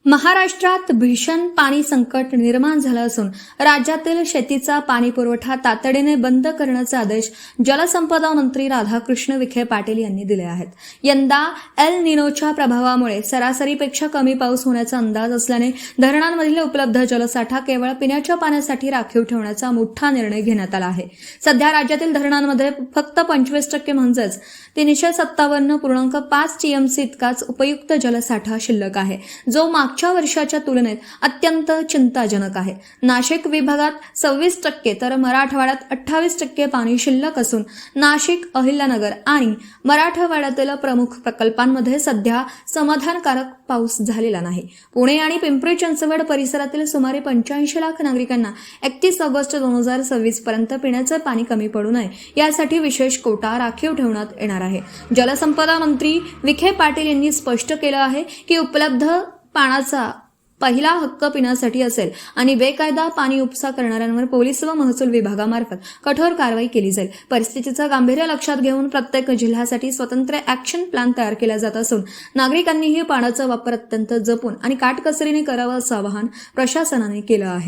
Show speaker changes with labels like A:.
A: महाराष्ट्रात भीषण पाणी संकट निर्माण झालं असून राज्यातील शेतीचा पाणी पुरवठा तातडीने बंद करण्याचे आदेश जलसंपदा मंत्री राधाकृष्ण विखे पाटील यांनी दिले आहेत। यंदा एल निनोच्या प्रभावामुळे सरासरीपेक्षा कमी पाऊस होण्याचा अंदाज असल्याने धरणांमधील उपलब्ध जलसाठा केवळ पिण्याच्या पाण्यासाठी राखीव ठेवण्याचा मोठा निर्णय घेण्यात आला आहे। सध्या राज्यातील धरणांमध्ये फक्त 25% म्हणजेच 357.5 टीएमसी इतकाच उपयुक्त जलसाठा शिल्लक आहे, जो मागच्या वर्षाच्या तुलनेत अत्यंत चिंताजनक आहे। नाशिक विभागात 26% तर मराठवाड्यात 28% पाणी शिल्लक असून नाशिक, अहिल्यानगर आणि मराठवाड्यातील प्रमुख प्रकल्पांमध्ये सध्या समाधानकारक पाऊस झालेला नाही। पुणे आणि पिंपरी चिंचवड परिसरातील सुमारे 85 लाख नागरिकांना 31 ऑगस्ट 2026 पर्यंत पिण्याचे पाणी कमी पडू नये यासाठी विशेष कोटा राखीव ठेवण्यात येणार आहे। जलसंपदा मंत्री विखे पाटील यांनी स्पष्ट केलं आहे की उपलब्ध पाण्याचा पहिला हक्क पिण्यासाठी असेल आणि बेकायदा पाणी उपसा करणाऱ्यांवर पोलीस व महसूल विभागामार्फत कठोर कारवाई केली जाईल। परिस्थितीचं गांभीर्य लक्षात घेऊन प्रत्येक जिल्ह्यासाठी स्वतंत्र ॲक्शन प्लॅन तयार केला जात असून नागरिकांनीही पाण्याचा वापर अत्यंत जपून आणि काटकसरीने करावा असं आवाहन प्रशासनाने केलं आहे।